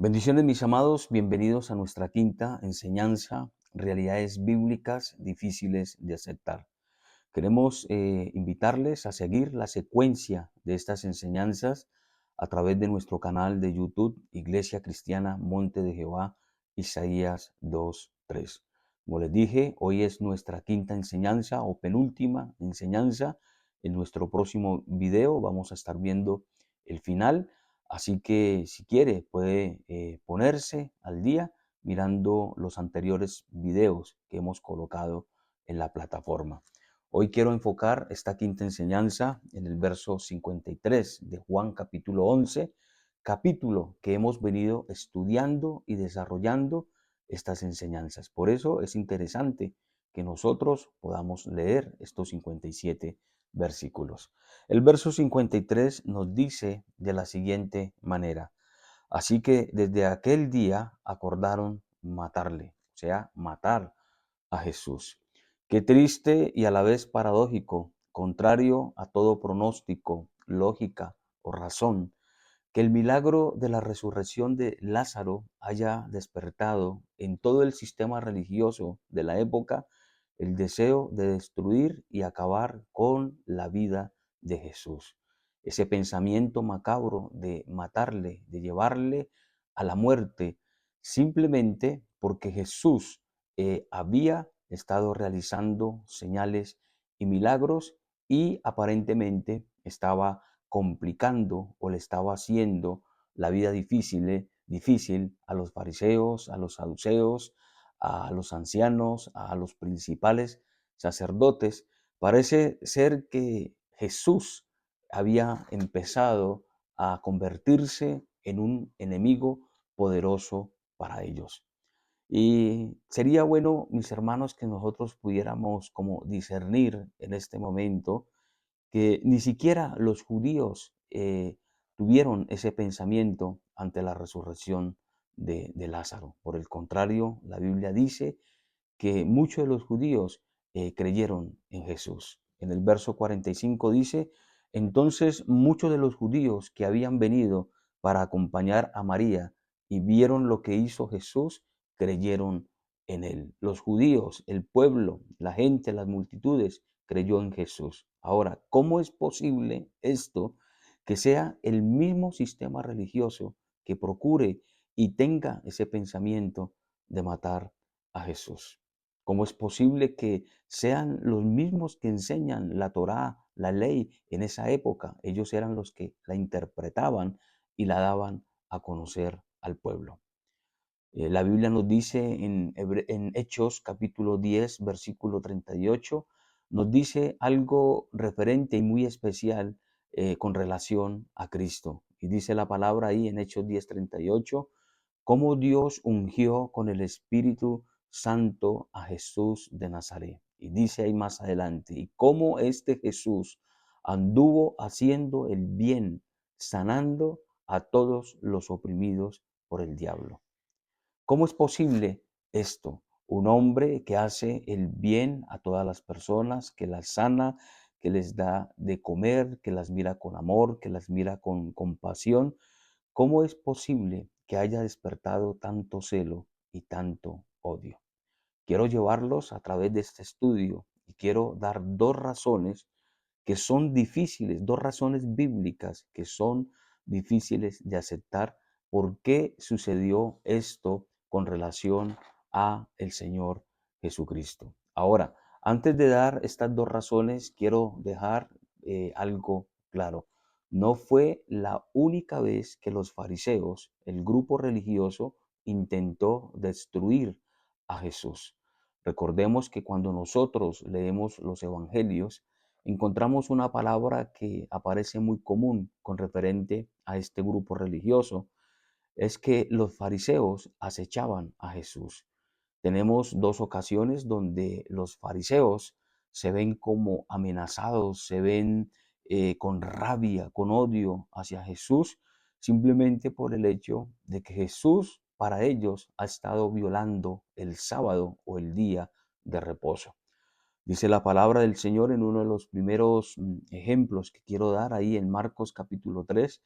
Bendiciones, mis amados, bienvenidos a nuestra quinta enseñanza, realidades bíblicas difíciles de aceptar. Queremos invitarles a seguir la secuencia de estas enseñanzas a través de nuestro canal de YouTube, Iglesia Cristiana Monte de Jehová, Isaías 2:3. Como les dije, hoy es nuestra quinta enseñanza o penúltima enseñanza. En nuestro próximo video vamos a estar viendo el final. Así que si quiere puede ponerse al día mirando los anteriores videos que hemos colocado en la plataforma. Hoy quiero enfocar esta quinta enseñanza en el verso 53 de Juan capítulo 11, capítulo que hemos venido estudiando y desarrollando estas enseñanzas. Por eso es interesante que nosotros podamos leer estos 57 versículos. El verso 53 nos dice de la siguiente manera: así que desde aquel día acordaron matarle, o sea, matar a Jesús. Qué triste y a la vez paradójico, contrario a todo pronóstico, lógica o razón, que el milagro de la resurrección de Lázaro haya despertado en todo el sistema religioso de la época el deseo de destruir y acabar con la vida de Jesús. Ese pensamiento macabro de matarle, de llevarle a la muerte, simplemente porque Jesús había estado realizando señales y milagros y aparentemente estaba complicando o le estaba haciendo la vida difícil a los fariseos, a los saduceos, a los ancianos, a los principales sacerdotes. Parece ser que Jesús había empezado a convertirse en un enemigo poderoso para ellos. Y sería bueno, mis hermanos, que nosotros pudiéramos como discernir en este momento que ni siquiera los judíos tuvieron ese pensamiento ante la resurrección de Lázaro. Por el contrario, la Biblia dice que muchos de los judíos creyeron en Jesús. En el verso 45 dice: entonces muchos de los judíos que habían venido para acompañar a María y vieron lo que hizo Jesús, creyeron en él. Los judíos, el pueblo, la gente, las multitudes, creyó en Jesús. Ahora, ¿cómo es posible esto, que sea el mismo sistema religioso que procure y tenga ese pensamiento de matar a Jesús? ¿Cómo es posible que sean los mismos que enseñan la Torá, la ley en esa época? Ellos eran los que la interpretaban y la daban a conocer al pueblo. La Biblia nos dice en Hechos capítulo 10, versículo 38, nos dice algo referente y muy especial con relación a Cristo. Y dice la palabra ahí en Hechos 10, 38, cómo Dios ungió con el Espíritu Santo a Jesús de Nazaret. Y dice ahí más adelante, y cómo este Jesús anduvo haciendo el bien, sanando a todos los oprimidos por el diablo. ¿Cómo es posible esto? Un hombre que hace el bien a todas las personas, que las sana, que les da de comer, que las mira con amor, que las mira con compasión. ¿Cómo es posible que haya despertado tanto celo y tanto odio? Quiero llevarlos a través de este estudio y quiero dar dos razones que son difíciles, dos razones bíblicas que son difíciles de aceptar por qué sucedió esto con relación a el Señor Jesucristo. Ahora, antes de dar estas dos razones, quiero dejar algo claro. No fue la única vez que los fariseos, el grupo religioso, intentó destruir a Jesús. Recordemos que cuando nosotros leemos los evangelios, encontramos una palabra que aparece muy común con referente a este grupo religioso, es que los fariseos acechaban a Jesús. Tenemos dos ocasiones donde los fariseos se ven como amenazados, se ven con rabia, con odio hacia Jesús, simplemente por el hecho de que Jesús para ellos ha estado violando el sábado o el día de reposo. Dice la palabra del Señor en uno de los primeros ejemplos que quiero dar ahí en Marcos capítulo 3.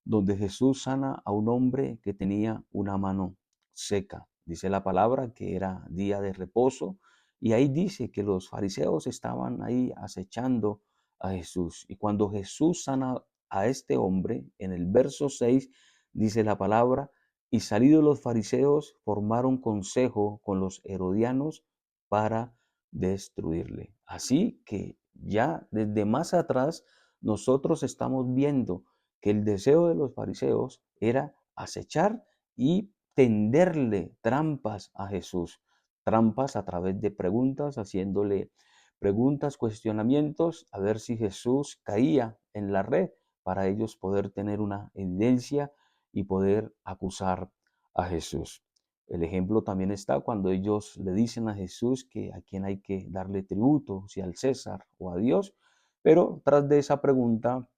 donde Jesús sana a un hombre que tenía una mano seca. Dice la palabra que era día de reposo y ahí dice que los fariseos estaban ahí acechando a Jesús. Y cuando Jesús sana a este hombre, en el verso 6 dice la palabra, y salidos los fariseos formaron consejo con los herodianos para destruirle. Así que ya desde más atrás nosotros estamos viendo que el deseo de los fariseos era acechar y tenderle trampas a Jesús, trampas a través de preguntas, haciéndole preguntas, cuestionamientos, a ver si Jesús caía en la red para ellos poder tener una evidencia y poder acusar a Jesús. El ejemplo también está cuando ellos le dicen a Jesús que a quién hay que darle tributo, si al César o a Dios, pero tras de esa pregunta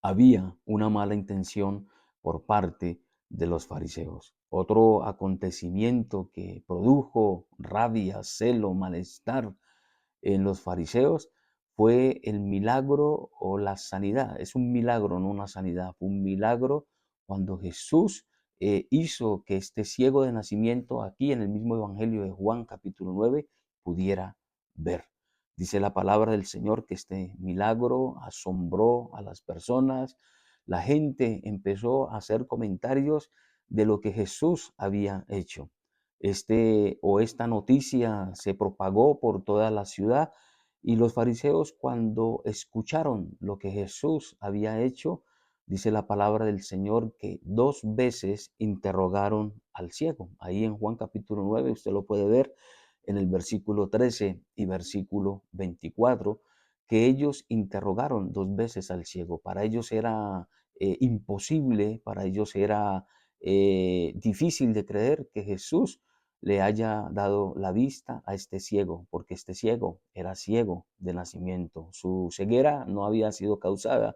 había una mala intención por parte de los fariseos. Otro acontecimiento que produjo rabia, celo, malestar en los fariseos fue el milagro o la sanidad. Es un milagro, no una sanidad. Fue un milagro cuando Jesús hizo que este ciego de nacimiento, aquí en el mismo Evangelio de Juan, capítulo 9, pudiera ver. Dice la palabra del Señor que este milagro asombró a las personas. La gente empezó a hacer comentarios de lo que Jesús había hecho. Esta noticia se propagó por toda la ciudad y los fariseos cuando escucharon lo que Jesús había hecho, dice la palabra del Señor que 2 veces interrogaron al ciego. Ahí en Juan capítulo 9 usted lo puede ver en el versículo 13 y versículo 24, que ellos interrogaron 2 veces al ciego. Para ellos era imposible, para ellos era difícil de creer que Jesús le haya dado la vista a este ciego, porque este ciego era ciego de nacimiento. Su ceguera no había sido causada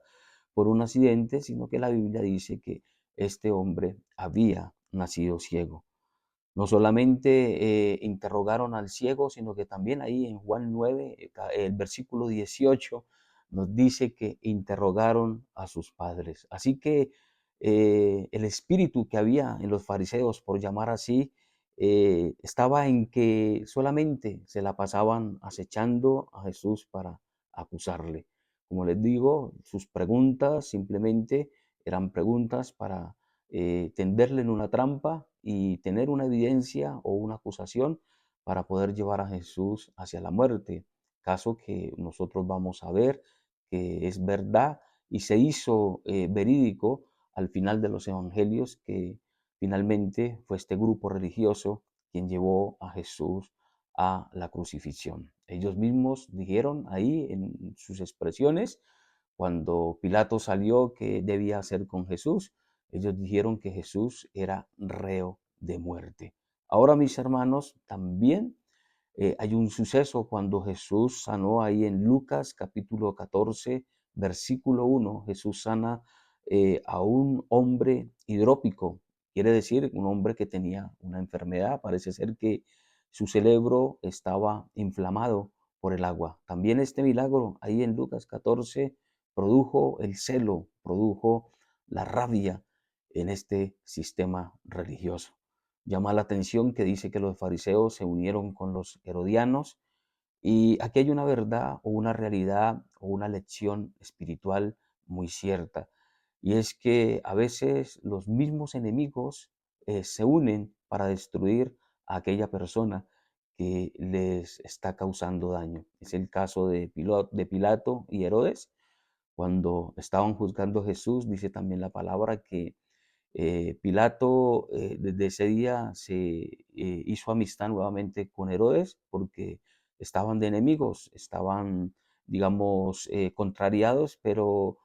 por un accidente, sino que la Biblia dice que este hombre había nacido ciego. No solamente interrogaron al ciego, sino que también ahí en Juan 9, el versículo 18, nos dice que interrogaron a sus padres. Así que el espíritu que había en los fariseos, por llamar así, estaba en que solamente se la pasaban acechando a Jesús para acusarle. Como les digo, sus preguntas simplemente eran preguntas para tenderle en una trampa y tener una evidencia o una acusación para poder llevar a Jesús hacia la muerte. Caso que nosotros vamos a ver que es verdad y se hizo verídico al final de los evangelios que finalmente fue este grupo religioso quien llevó a Jesús a la crucifixión. Ellos mismos dijeron ahí en sus expresiones, cuando Pilato salió, ¿qué debía hacer con Jesús? Ellos dijeron que Jesús era reo de muerte. Ahora, mis hermanos, también hay un suceso cuando Jesús sanó ahí en Lucas capítulo 14, versículo 1. Jesús sana a un hombre hidrópico, quiere decir un hombre que tenía una enfermedad. Parece ser que su cerebro estaba inflamado por el agua. También este milagro ahí en Lucas 14 produjo el celo, produjo la rabia en este sistema religioso. Llama la atención que dice que los fariseos se unieron con los herodianos y aquí hay una verdad o una realidad o una lección espiritual muy cierta. Y es que a veces los mismos enemigos se unen para destruir a aquella persona que les está causando daño. Es el caso de Pilato y Herodes. Cuando estaban juzgando a Jesús, dice también la palabra que Pilato desde ese día se hizo amistad nuevamente con Herodes porque estaban de enemigos, estaban, digamos, contrariados, pero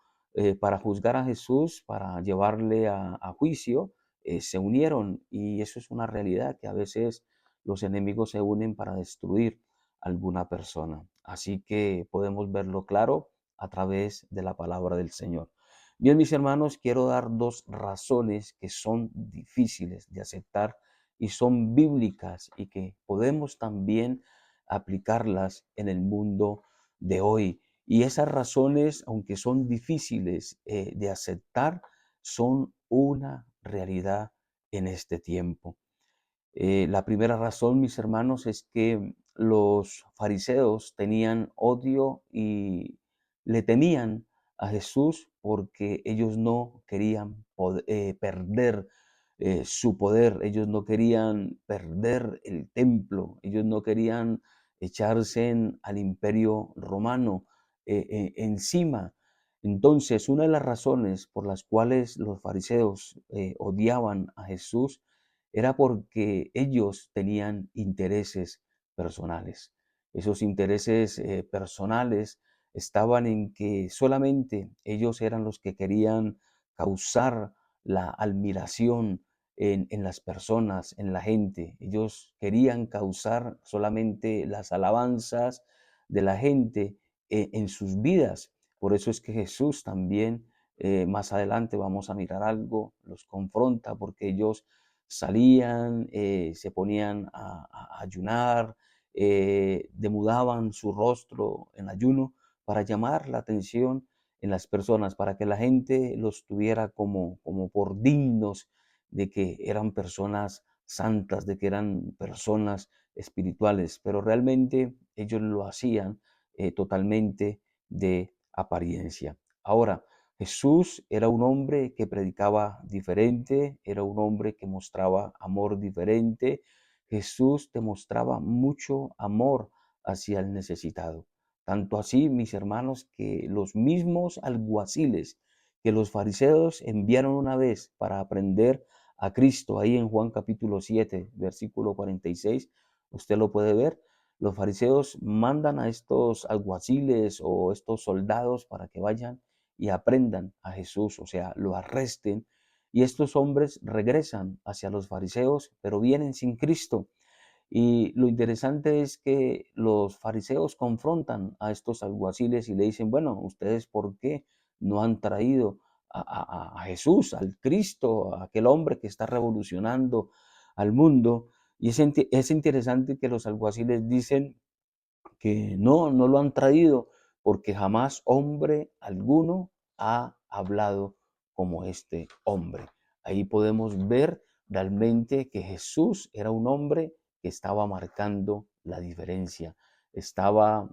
para juzgar a Jesús, para llevarle a juicio, se unieron y eso es una realidad que a veces los enemigos se unen para destruir a alguna persona. Así que podemos verlo claro a través de la palabra del Señor. Bien, mis hermanos, quiero dar 2 razones que son difíciles de aceptar y son bíblicas y que podemos también aplicarlas en el mundo de hoy. Y esas razones, aunque son difíciles de aceptar, son una realidad en este tiempo. La primera razón, mis hermanos, es que los fariseos tenían odio y le temían a Jesús porque ellos no querían perder su poder, ellos no querían perder el templo, ellos no querían echarse al imperio romano encima. Entonces, una de las razones por las cuales los fariseos odiaban a Jesús era porque ellos tenían intereses personales. Esos intereses personales estaban en que solamente ellos eran los que querían causar la admiración en las personas, en la gente. Ellos querían causar solamente las alabanzas de la gente en sus vidas. Por eso es que Jesús también, más adelante vamos a mirar algo, los confronta porque ellos salían, se ponían a ayunar, demudaban su rostro en ayuno para llamar la atención en las personas, para que la gente los tuviera como por dignos de que eran personas santas, de que eran personas espirituales, pero realmente ellos lo hacían totalmente de apariencia. Ahora, Jesús era un hombre que predicaba diferente, era un hombre que mostraba amor diferente. Jesús demostraba mucho amor hacia el necesitado. Tanto así, mis hermanos, que los mismos alguaciles que los fariseos enviaron una vez para aprender a Cristo, ahí en Juan capítulo 7, versículo 46, usted lo puede ver. Los fariseos mandan a estos alguaciles o estos soldados para que vayan y aprendan a Jesús, o sea, lo arresten. Y estos hombres regresan hacia los fariseos, pero vienen sin Cristo. Y lo interesante es que los fariseos confrontan a estos alguaciles y le dicen, bueno, ¿ustedes por qué no han traído a Jesús, al Cristo, a aquel hombre que está revolucionando al mundo? Y es interesante que los alguaciles dicen que no lo han traído porque jamás hombre alguno ha hablado como este hombre. Ahí podemos ver realmente que Jesús era un hombre que estaba marcando la diferencia, estaba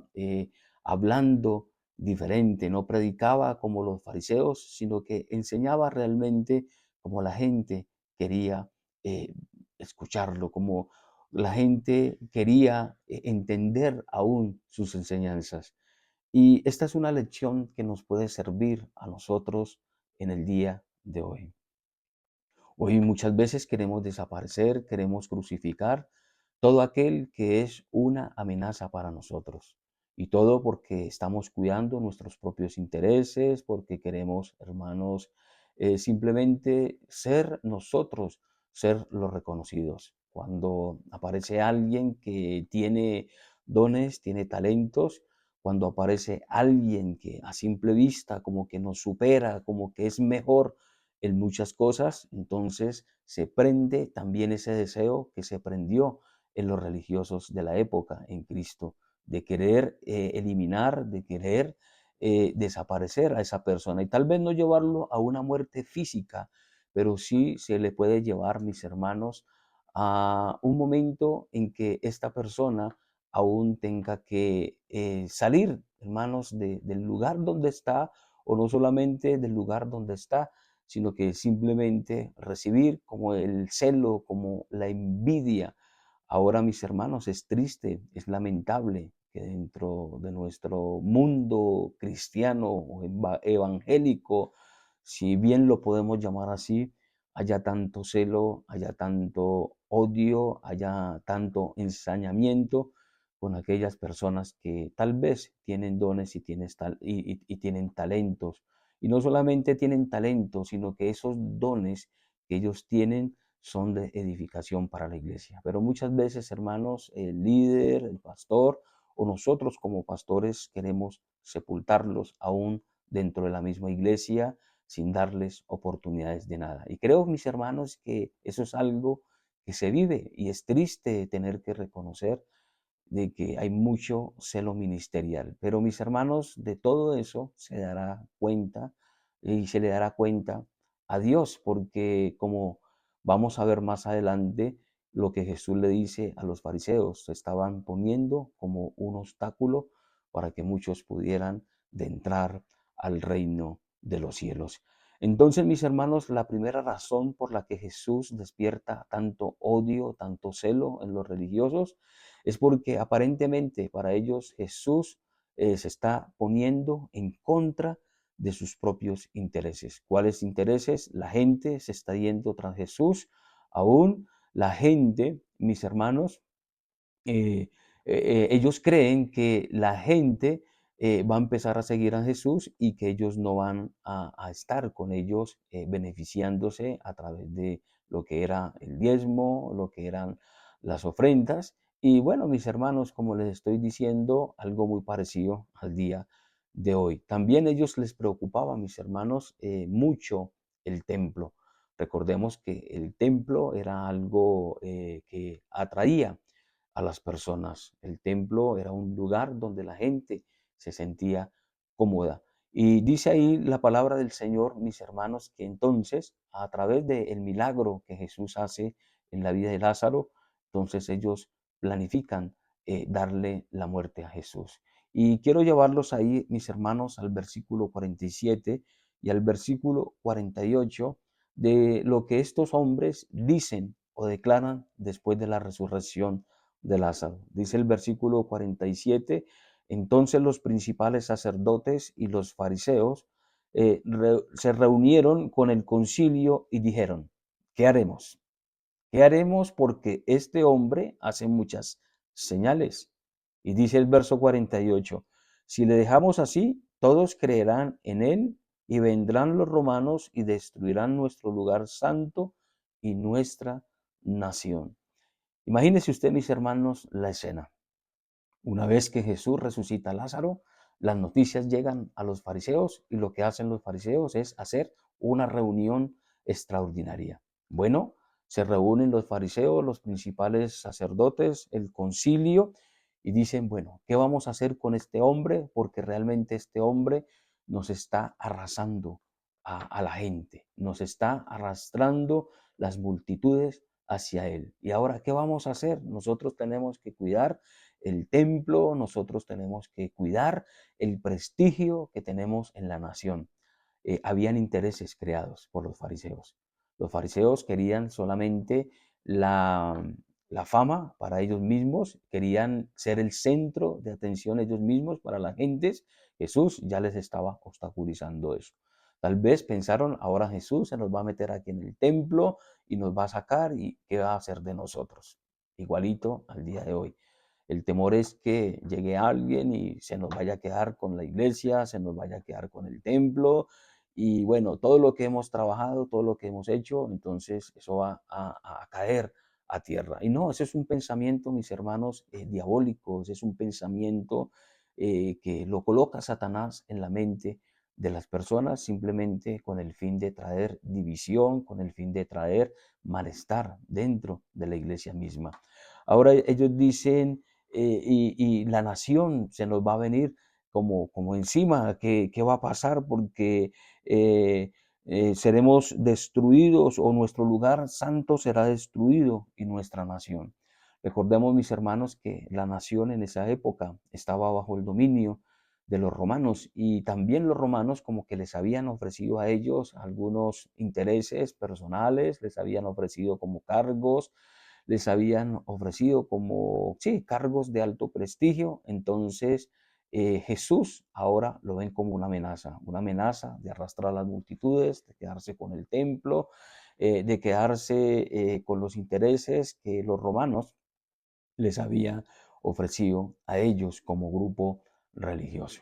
hablando diferente, no predicaba como los fariseos, sino que enseñaba realmente como la gente quería eh, escucharlo, como la gente quería entender aún sus enseñanzas. Y esta es una lección que nos puede servir a nosotros en el día de hoy. Hoy muchas veces queremos desaparecer, queremos crucificar todo aquel que es una amenaza para nosotros. Y todo porque estamos cuidando nuestros propios intereses, porque queremos, hermanos, simplemente ser nosotros, ser los reconocidos. Cuando aparece alguien que tiene dones, tiene talentos, cuando aparece alguien que a simple vista como que nos supera, como que es mejor en muchas cosas, entonces se prende también ese deseo que se prendió en los religiosos de la época, en Cristo, de querer eliminar, de querer desaparecer a esa persona y tal vez no llevarlo a una muerte física, pero sí se le puede llevar, mis hermanos, a un momento en que esta persona aún tenga que salir, hermanos, del lugar donde está, o no solamente del lugar donde está, sino que simplemente recibir como el celo, como la envidia. Ahora, mis hermanos, es triste, es lamentable que dentro de nuestro mundo cristiano o evangélico, si bien lo podemos llamar así, haya tanto celo, haya tanto odio, haya tanto ensañamiento con aquellas personas que tal vez tienen dones y tienen talentos. Y no solamente tienen talentos, sino que esos dones que ellos tienen son de edificación para la iglesia. Pero muchas veces, hermanos, el líder, el pastor o nosotros como pastores queremos sepultarlos aún dentro de la misma iglesia sin darles oportunidades de nada. Y creo, mis hermanos, que eso es algo que se vive y es triste tener que reconocer de que hay mucho celo ministerial. Pero mis hermanos, de todo eso se dará cuenta y se le dará cuenta a Dios, porque como vamos a ver más adelante, lo que Jesús le dice a los fariseos, se estaban poniendo como un obstáculo para que muchos pudieran de entrar al reino de los cielos. Entonces, mis hermanos, la primera razón por la que Jesús despierta tanto odio, tanto celo en los religiosos, es porque aparentemente para ellos Jesús se está poniendo en contra de sus propios intereses. ¿Cuáles intereses? La gente se está yendo tras Jesús. Aún la gente, mis hermanos, eh, ellos creen que la gente va a empezar a seguir a Jesús y que ellos no van a estar con ellos beneficiándose a través de lo que era el diezmo, lo que eran las ofrendas. Y bueno, mis hermanos, como les estoy diciendo, algo muy parecido al día de hoy. También ellos les preocupaba, mis hermanos, mucho el templo. Recordemos que el templo era algo que atraía a las personas. El templo era un lugar donde la gente se sentía cómoda. Y dice ahí la palabra del Señor, mis hermanos, que entonces, a través del milagro que Jesús hace en la vida de Lázaro, entonces ellos planifican darle la muerte a Jesús. Y quiero llevarlos ahí, mis hermanos, al versículo 47 y al versículo 48 de lo que estos hombres dicen o declaran después de la resurrección de Lázaro. Dice el versículo 47, entonces los principales sacerdotes y los fariseos se reunieron con el concilio y dijeron, ¿qué haremos? ¿Qué haremos? Porque este hombre hace muchas señales. Y dice el verso 48, si le dejamos así, todos creerán en él y vendrán los romanos y destruirán nuestro lugar santo y nuestra nación. Imagínese usted, mis hermanos, la escena. Una vez que Jesús resucita a Lázaro, las noticias llegan a los fariseos y lo que hacen los fariseos es hacer una reunión extraordinaria. Bueno, se reúnen los fariseos, los principales sacerdotes, el concilio y dicen, bueno, ¿qué vamos a hacer con este hombre? Porque realmente este hombre nos está arrasando a la gente, nos está arrastrando las multitudes hacia él. Y ahora, ¿qué vamos a hacer? Nosotros tenemos que cuidar el templo, nosotros tenemos que cuidar el prestigio que tenemos en la nación. Habían intereses creados por los fariseos. Los fariseos querían solamente la, la fama para ellos mismos, querían ser el centro de atención ellos mismos para las gentes. Jesús ya les estaba obstaculizando eso. Tal vez pensaron, ahora Jesús se nos va a meter aquí en el templo y nos va a sacar y ¿qué va a hacer de nosotros? Igualito al día de hoy. El temor es que llegue alguien y se nos vaya a quedar con la iglesia, se nos vaya a quedar con el templo. Y bueno, todo lo que hemos trabajado, todo lo que hemos hecho, entonces eso va a caer a tierra. Y no, ese es un pensamiento, mis hermanos, diabólico, ese es un pensamiento que lo coloca Satanás en la mente de las personas simplemente con el fin de traer división, con el fin de traer malestar dentro de la iglesia misma. Ahora ellos dicen, y la nación se nos va a venir como encima, ¿qué va a pasar? Porque eh, seremos destruidos o nuestro lugar santo será destruido y nuestra nación. Recordemos, mis hermanos, que la nación en esa época estaba bajo el dominio de los romanos y también los romanos como que les habían ofrecido a ellos algunos intereses personales, les habían ofrecido como cargos, les habían ofrecido como, sí, cargos de alto prestigio. Entonces, Jesús ahora lo ven como una amenaza de arrastrar a las multitudes, de quedarse con el templo, de quedarse con los intereses que los romanos les habían ofrecido a ellos como grupo religioso.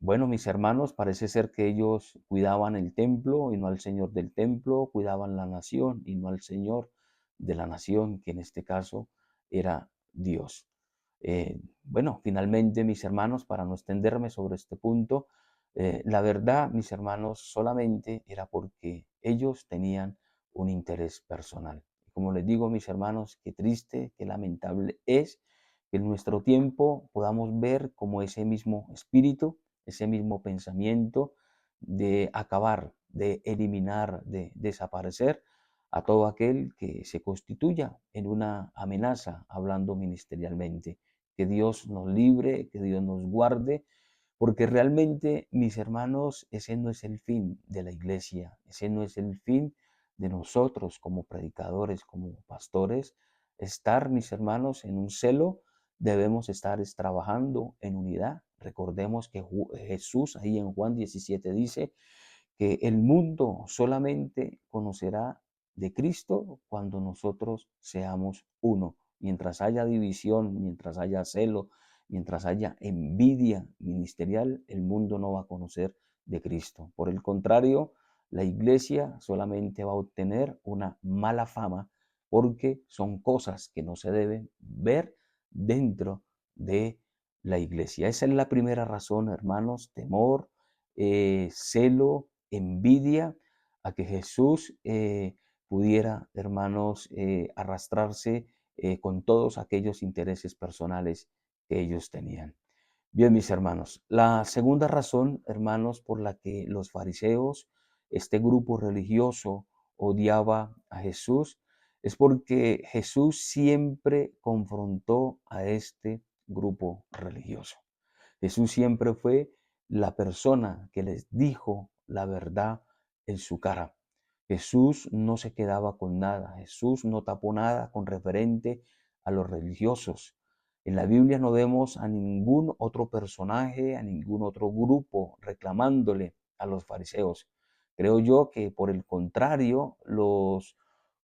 Bueno, mis hermanos, parece ser que ellos cuidaban el templo y no al Señor del templo, cuidaban la nación y no al Señor de la nación, que en este caso era Dios. Bueno, finalmente, mis hermanos, para no extenderme sobre este punto, la verdad, mis hermanos, solamente era porque ellos tenían un interés personal. Como les digo, mis hermanos, qué triste, qué lamentable es que en nuestro tiempo podamos ver como ese mismo espíritu, ese mismo pensamiento de acabar de eliminar, de desaparecer a todo aquel que se constituya en una amenaza hablando ministerialmente. Que Dios nos libre, que Dios nos guarde, porque realmente, mis hermanos, ese no es el fin de la iglesia, ese no es el fin de nosotros como predicadores, como pastores. Estar, mis hermanos, en un celo, debemos estar trabajando en unidad. Recordemos que Jesús ahí en Juan 17 dice que el mundo solamente conocerá de Cristo cuando nosotros seamos uno. Mientras haya división, mientras haya celo, mientras haya envidia ministerial, el mundo no va a conocer de Cristo. Por el contrario, la iglesia solamente va a obtener una mala fama porque son cosas que no se deben ver dentro de la iglesia. Esa es la primera razón, hermanos: temor, celo, envidia a que Jesús pudiera, hermanos, arrastrarse con todos aquellos intereses personales que ellos tenían. Bien, mis hermanos, la segunda razón, hermanos, por la que los fariseos, este grupo religioso, odiaba a Jesús, es porque Jesús siempre confrontó a este grupo religioso. Jesús siempre fue la persona que les dijo la verdad en su cara. Jesús no se quedaba con nada. Jesús no tapó nada con referente a los religiosos. En la Biblia no vemos a ningún otro personaje, a ningún otro grupo reclamándole a los fariseos. Creo yo que por el contrario, los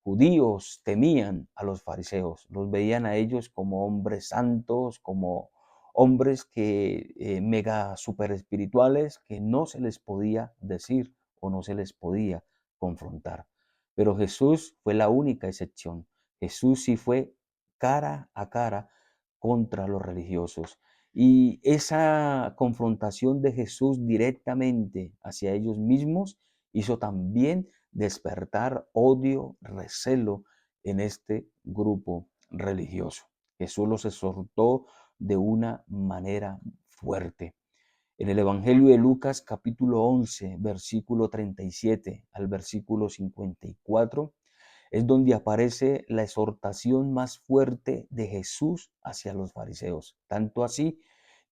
judíos temían a los fariseos, los veían a ellos como hombres santos, como hombres que mega super espirituales, que no se les podía decir o no se les podía confrontar. Pero Jesús fue la única excepción. Jesús sí fue cara a cara contra los religiosos. Y esa confrontación de Jesús directamente hacia ellos mismos hizo también despertar odio, recelo en este grupo religioso. Jesús los exhortó de una manera fuerte. En el Evangelio de Lucas capítulo 11, versículo 37 al versículo 54, es donde aparece la exhortación más fuerte de Jesús hacia los fariseos. Tanto así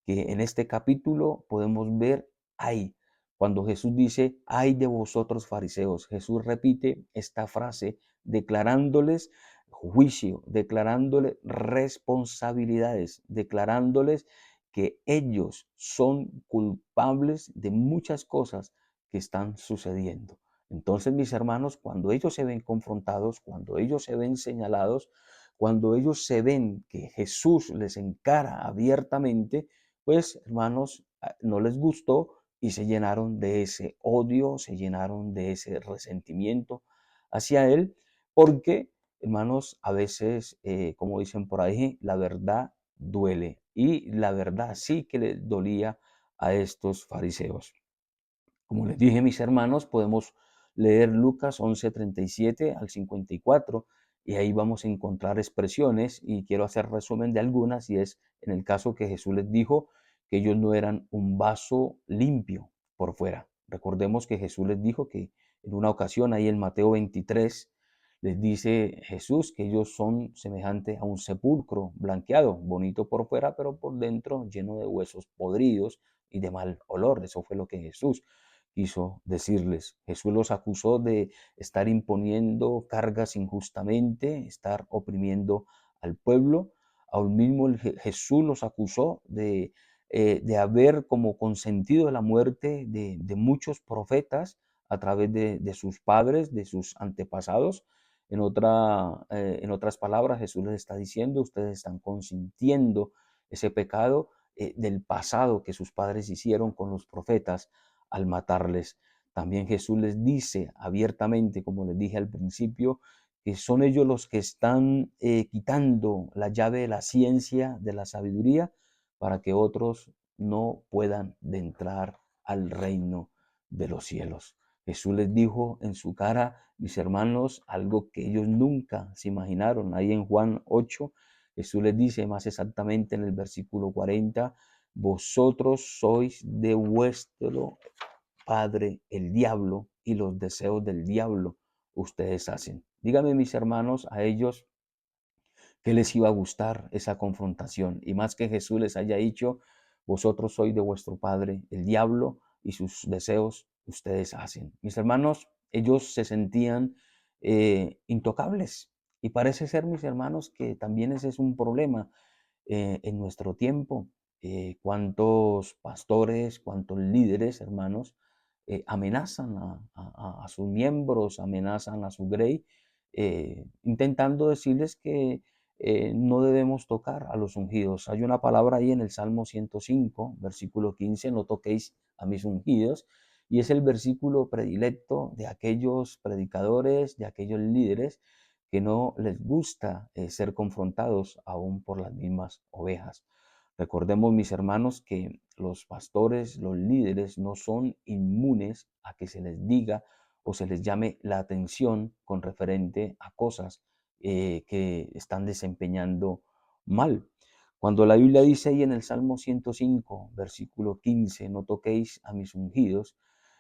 que en este capítulo podemos ver ay. Cuando Jesús dice, ay de vosotros fariseos, Jesús repite esta frase declarándoles juicio, declarándoles responsabilidades, declarándoles que ellos son culpables de muchas cosas que están sucediendo. Entonces, mis hermanos, cuando ellos se ven confrontados, cuando ellos se ven señalados, cuando ellos se ven que Jesús les encara abiertamente, pues, hermanos, no les gustó y se llenaron de ese odio, se llenaron de ese resentimiento hacia él, porque, hermanos, a veces, como dicen por ahí, la verdad duele. Y la verdad sí que le dolía a estos fariseos. Como les dije, mis hermanos, podemos leer Lucas 11:37 al 54 y ahí vamos a encontrar expresiones y quiero hacer resumen de algunas y es en el caso que Jesús les dijo que ellos no eran un vaso limpio por fuera. Recordemos que Jesús les dijo que en una ocasión ahí en Mateo 23 les dice Jesús que ellos son semejantes a un sepulcro blanqueado, bonito por fuera, pero por dentro lleno de huesos podridos y de mal olor. Eso fue lo que Jesús quiso decirles. Jesús los acusó de estar imponiendo cargas injustamente, estar oprimiendo al pueblo. Aún mismo Jesús los acusó de haber como consentido la muerte de muchos profetas a través de sus padres, de sus antepasados. En otras palabras, Jesús les está diciendo, ustedes están consintiendo ese pecado del pasado que sus padres hicieron con los profetas al matarles. También Jesús les dice abiertamente, como les dije al principio, que son ellos los que están quitando la llave de la ciencia, de la sabiduría, para que otros no puedan entrar al reino de los cielos. Jesús les dijo en su cara, mis hermanos, algo que ellos nunca se imaginaron. Ahí en Juan 8, Jesús les dice más exactamente en el versículo 40, vosotros sois de vuestro padre el diablo y los deseos del diablo ustedes hacen. Díganme, mis hermanos, a ellos que les iba a gustar esa confrontación. Y más que Jesús les haya dicho, vosotros sois de vuestro padre el diablo y sus deseos ustedes hacen. Mis hermanos, ellos se sentían intocables. Y parece ser, mis hermanos, que también ese es un problema en nuestro tiempo. Cuántos pastores, cuántos líderes, hermanos, amenazan a sus miembros, amenazan a su grey, intentando decirles que no debemos tocar a los ungidos. Hay una palabra ahí en el Salmo 105, versículo 15, no toquéis a mis ungidos, y es el versículo predilecto de aquellos predicadores, de aquellos líderes que no les gusta ser confrontados aún por las mismas ovejas. Recordemos, mis hermanos, que los pastores, los líderes, no son inmunes a que se les diga o se les llame la atención con referente a cosas que están desempeñando mal. Cuando la Biblia dice ahí en el Salmo 105, versículo 15, no toquéis a mis ungidos,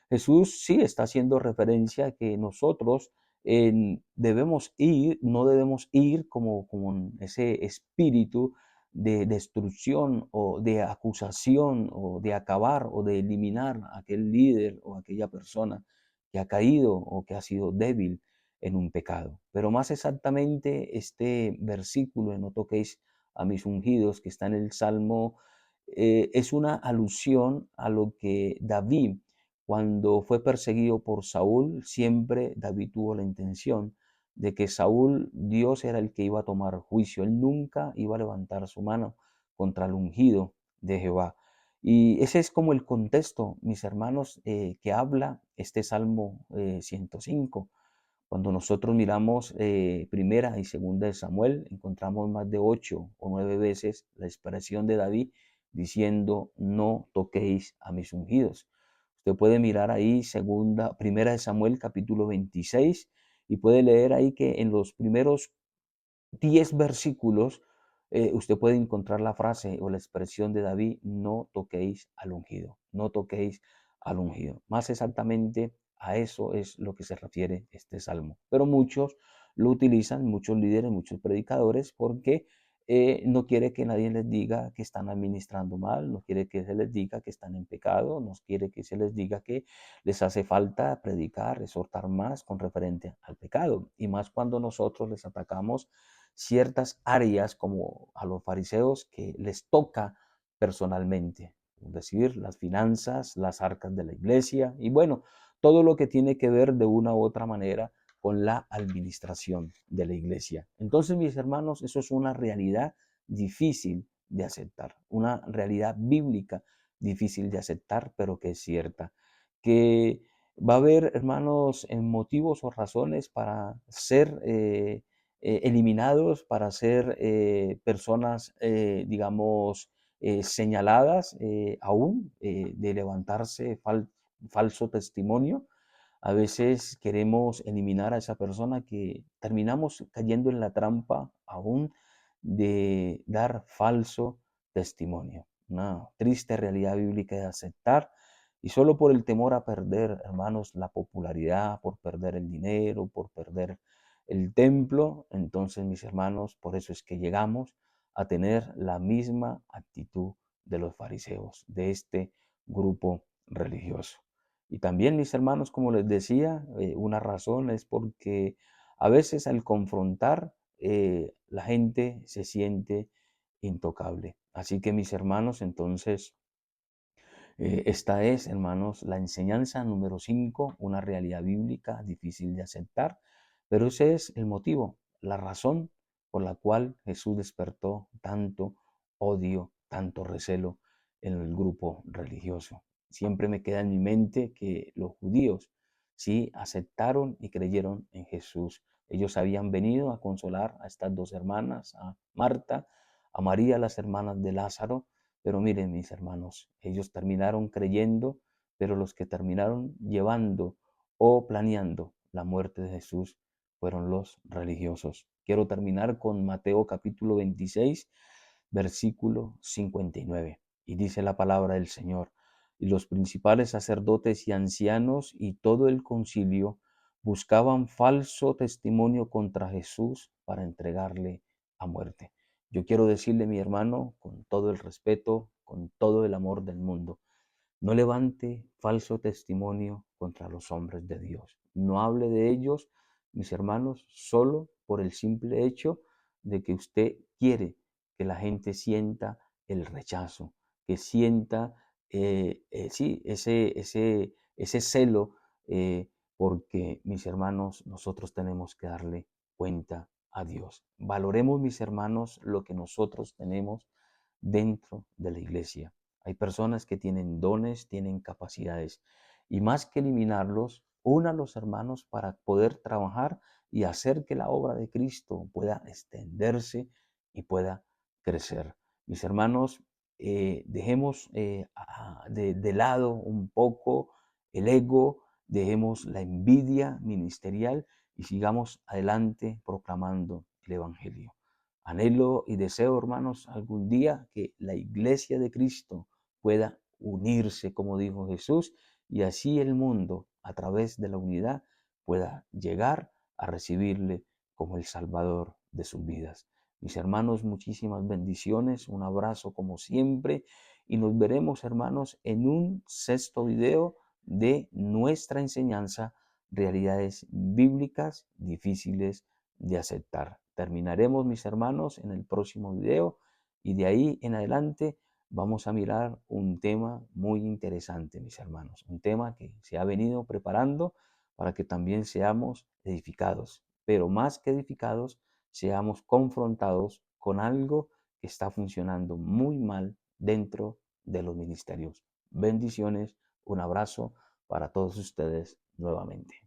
Jesús sí está haciendo referencia a que nosotros debemos ir, no debemos ir como con ese espíritu de destrucción o de acusación o de acabar o de eliminar a aquel líder o aquella persona que ha caído o que ha sido débil en un pecado. Pero más exactamente este versículo de no toquéis a mis ungidos que está en el Salmo es una alusión a lo que David, cuando fue perseguido por Saúl, siempre David tuvo la intención de que Saúl, Dios era el que iba a tomar juicio. Él nunca iba a levantar su mano contra el ungido de Jehová. Y ese es como el contexto, mis hermanos, que habla este Salmo 105. Cuando nosotros miramos primera y segunda de Samuel, encontramos más de 8 o 9 veces la expresión de David diciendo, no toquéis a mis ungidos. Usted puede mirar ahí primera de Samuel capítulo 26 y puede leer ahí que en los primeros 10 versículos usted puede encontrar la frase o la expresión de David, no toquéis al ungido, no toquéis al ungido. Más exactamente a eso es lo que se refiere este salmo. Pero muchos lo utilizan, muchos líderes, muchos predicadores, porque no quiere que nadie les diga que están administrando mal, no quiere que se les diga que están en pecado, no quiere que se les diga que les hace falta predicar, exhortar más con referente al pecado. Y más cuando nosotros les atacamos ciertas áreas como a los fariseos que les toca personalmente, es decir, las finanzas, las arcas de la iglesia y bueno, todo lo que tiene que ver de una u otra manera con la administración de la iglesia. Entonces, mis hermanos, eso es una realidad difícil de aceptar, una realidad bíblica difícil de aceptar, pero que es cierta, que va a haber, hermanos, motivos o razones para ser eliminados, para ser personas, digamos, señaladas aún de levantarse falso testimonio. A veces queremos eliminar a esa persona que terminamos cayendo en la trampa aún de dar falso testimonio. Una triste realidad bíblica de aceptar y solo por el temor a perder, hermanos, la popularidad, por perder el dinero, por perder el templo, entonces mis hermanos, por eso es que llegamos a tener la misma actitud de los fariseos, de este grupo religioso. Y también, mis hermanos, como les decía, una razón es porque a veces al confrontar, la gente se siente intocable. Así que, mis hermanos, entonces, esta es, hermanos, la enseñanza número 5, una realidad bíblica difícil de aceptar, pero ese es el motivo, la razón por la cual Jesús despertó tanto odio, tanto recelo en el grupo religioso. Siempre me queda en mi mente que los judíos sí aceptaron y creyeron en Jesús. Ellos habían venido a consolar a estas dos hermanas, a Marta, a María, las hermanas de Lázaro, pero miren, mis hermanos, ellos terminaron creyendo, pero los que terminaron llevando o planeando la muerte de Jesús fueron los religiosos. Quiero terminar con Mateo capítulo 26, versículo 59. Y dice la palabra del Señor. y los principales sacerdotes y ancianos y todo el concilio buscaban falso testimonio contra Jesús para entregarle a muerte. Yo quiero decirle, mi hermano, con todo el respeto, con todo el amor del mundo, no levante falso testimonio contra los hombres de Dios. No hable de ellos, mis hermanos, solo por el simple hecho de que usted quiere que la gente sienta el rechazo, que sienta, sí, ese celo, porque, mis hermanos, nosotros tenemos que darle cuenta a Dios. Valoremos, mis hermanos, lo que nosotros tenemos dentro de la iglesia. Hay personas que tienen dones, tienen capacidades, y más que eliminarlos, una a los hermanos para poder trabajar y hacer que la obra de Cristo pueda extenderse y pueda crecer. Mis hermanos, dejemos de lado un poco el ego, dejemos la envidia ministerial y sigamos adelante proclamando el Evangelio. Anhelo y deseo, hermanos, algún día que la iglesia de Cristo pueda unirse, como dijo Jesús, y así el mundo, a través de la unidad, pueda llegar a recibirle como el Salvador de sus vidas. Mis hermanos, muchísimas bendiciones, un abrazo como siempre, y nos veremos, hermanos, en un sexto video de nuestra enseñanza, realidades bíblicas difíciles de aceptar. Terminaremos, mis hermanos, en el próximo video, y de ahí en adelante vamos a mirar un tema muy interesante, mis hermanos, un tema que se ha venido preparando para que también seamos edificados, pero más que edificados, seamos confrontados con algo que está funcionando muy mal dentro de los ministerios. Bendiciones, un abrazo para todos ustedes nuevamente.